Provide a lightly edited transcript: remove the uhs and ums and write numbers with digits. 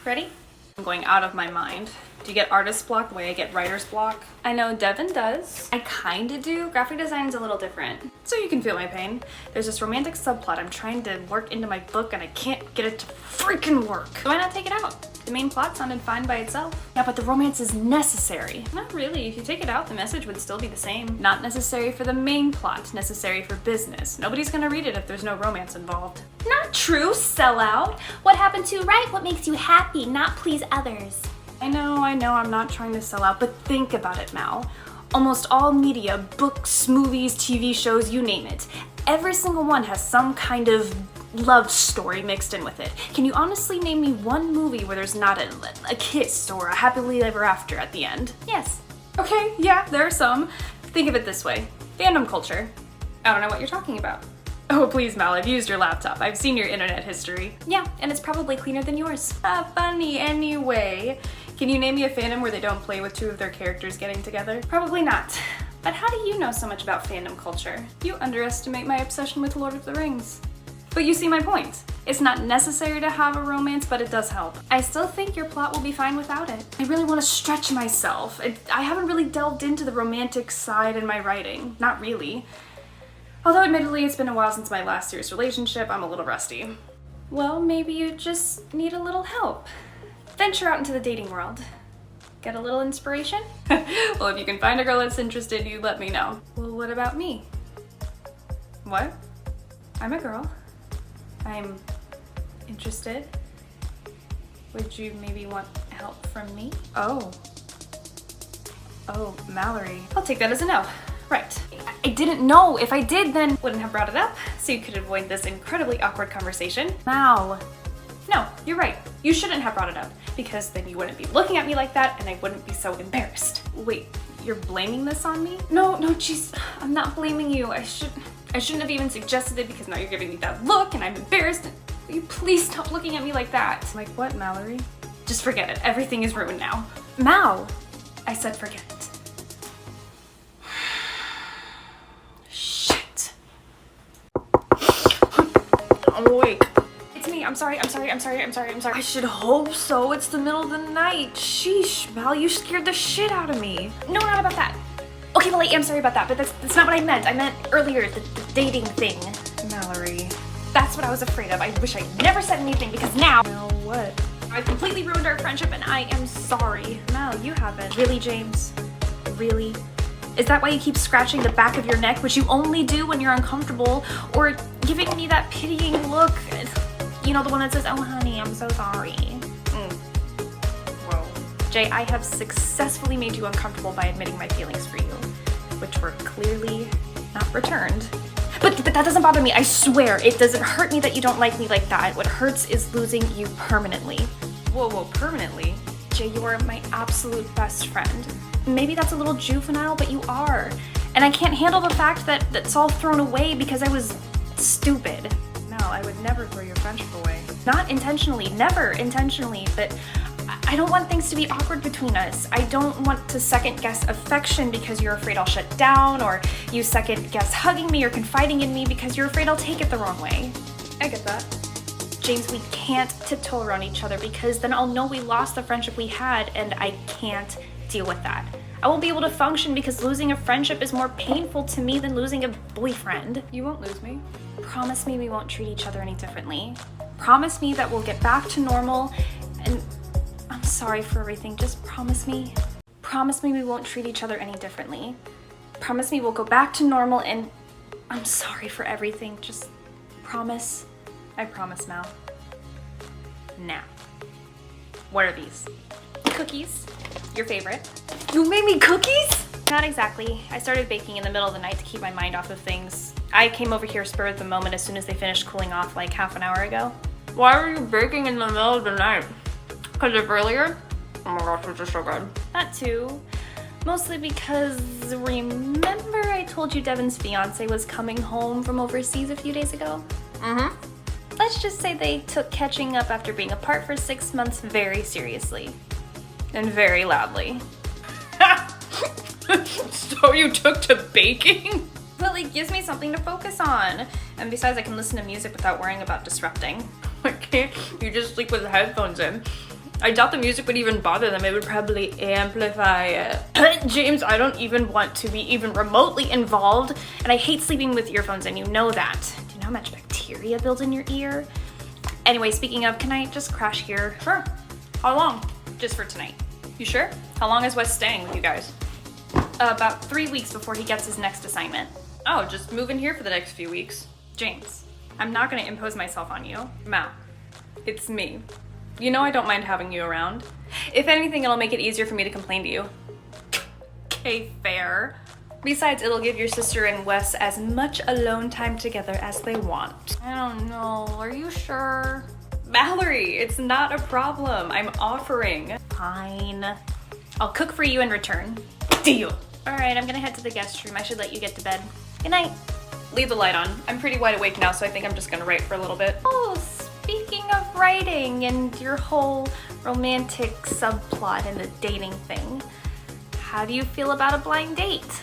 Ready? I'm going out of my mind. Do you get artist block the way I get writer's block? I know Devin does. I kinda do. Graphic design's a little different. So you can feel my pain. There's this romantic subplot I'm trying to work into my book and I can't get it to freaking work. So why not take it out? The main plot sounded fine by itself. Yeah, but the romance is necessary. Not really. If you take it out, the message would still be the same. Not necessary for the main plot, necessary for business. Nobody's gonna read it if there's no romance involved. Not true, sellout. What happened to write what makes you happy, not please others? I know, I'm not trying to sell out, but think about it, Mal. Almost all media, books, movies, TV shows, you name it. Every single one has some kind of love story mixed in with it. Can you honestly name me one movie where there's not a kiss or a happily ever after at the end? Yes. Okay, yeah, there are some. Think of it this way. Fandom culture. I don't know what you're talking about. Oh, please, Mal, I've used your laptop. I've seen your internet history. Yeah, and it's probably cleaner than yours. Funny anyway. Can you name me a fandom where they don't play with two of their characters getting together? Probably not. But how do you know so much about fandom culture? You underestimate my obsession with Lord of the Rings. But you see my point. It's not necessary to have a romance, but it does help. I still think your plot will be fine without it. I really want to stretch myself. I haven't really delved into the romantic side in my writing. Not really. Although admittedly, it's been a while since my last serious relationship, I'm a little rusty. Well, maybe you just need a little help. Venture out into the dating world. Get a little inspiration? Well, if you can find a girl that's interested, you let me know. Well, what about me? What? I'm a girl. I'm interested. Would you maybe want help from me? Oh, Mallory. I'll take that as a no. Right. I didn't know. If I did, then wouldn't have brought it up, so you could avoid this incredibly awkward conversation. Mal. No, you're right. You shouldn't have brought it up, because then you wouldn't be looking at me like that, and I wouldn't be so embarrassed. Wait, you're blaming this on me? No, jeez, I'm not blaming you. I shouldn't have even suggested it, because now you're giving me that look, and I'm embarrassed. Will you please stop looking at me like that? Like what, Mallory? Just forget it. Everything is ruined now. Mal! I said forget it. I'm awake. It's me. I'm sorry. I should hope so. It's the middle of the night. Sheesh, Mal, you scared the shit out of me. No, not about that. Okay, well, I am sorry about that, but that's not what I meant. I meant earlier, the dating thing. Mallory. That's what I was afraid of. I wish I never said anything because now... Mal, what? I've completely ruined our friendship and I am sorry. Mal, you haven't. Really, James? Really? Is that why you keep scratching the back of your neck, which you only do when you're uncomfortable, or giving me that pitying look? You know, the one that says, oh honey, I'm so sorry. Whoa. Jay, I have successfully made you uncomfortable by admitting my feelings for you, which were clearly not returned. But that doesn't bother me, I swear. It doesn't hurt me that you don't like me like that. What hurts is losing you permanently. Whoa, permanently? Jay, you are my absolute best friend. Maybe that's a little juvenile, but you are. And I can't handle the fact that that's all thrown away because I was stupid. No, I would never throw your friendship away. Not intentionally, never intentionally, but I don't want things to be awkward between us. I don't want to second guess affection because you're afraid I'll shut down, or you second guess hugging me or confiding in me because you're afraid I'll take it the wrong way. I get that. James, we can't tiptoe around each other because then I'll know we lost the friendship we had and I can't deal with that. I won't be able to function because losing a friendship is more painful to me than losing a boyfriend. You won't lose me. Promise me we won't treat each other any differently. Promise me that we'll get back to normal, and I'm sorry for everything. Just promise me. Promise me we won't treat each other any differently. Promise me we'll go back to normal, and I'm sorry for everything. Just promise. I promise, Mal. Now. What are these? Cookies. Your favorite. You made me cookies? Not exactly. I started baking in the middle of the night to keep my mind off of things. I came over here spur of the moment as soon as they finished cooling off like half an hour ago. Why were you baking in the middle of the night? Because of earlier? Oh my gosh, this is so good. That too. Mostly because, remember I told you Devin's fiance was coming home from overseas a few days ago? Mm-hmm. Let's just say they took catching up after being apart for 6 months very seriously. And very loudly. So you took to baking? Well, it gives me something to focus on. And besides, I can listen to music without worrying about disrupting. I can't. You just sleep with the headphones in. I doubt the music would even bother them. It would probably amplify it. James, I don't even want to be even remotely involved, and I hate sleeping with earphones, and you know that. Do you know how much bacteria builds in your ear? Anyway, speaking of, can I just crash here? Sure. How long? Just for tonight. You sure? How long is Wes staying with you guys? About 3 weeks before he gets his next assignment. Oh, just move in here for the next few weeks. James, I'm not gonna impose myself on you. Mal, it's me. You know I don't mind having you around. If anything, it'll make it easier for me to complain to you. Okay, fair. Besides, it'll give your sister and Wes as much alone time together as they want. I don't know, are you sure? Mallory, it's not a problem. I'm offering. Fine. I'll cook for you in return. Deal. All right, I'm gonna head to the guest room. I should let you get to bed. Good night. Leave the light on. I'm pretty wide awake now, so I think I'm just gonna write for a little bit. Oh, speaking of writing and your whole romantic subplot in the dating thing, how do you feel about a blind date?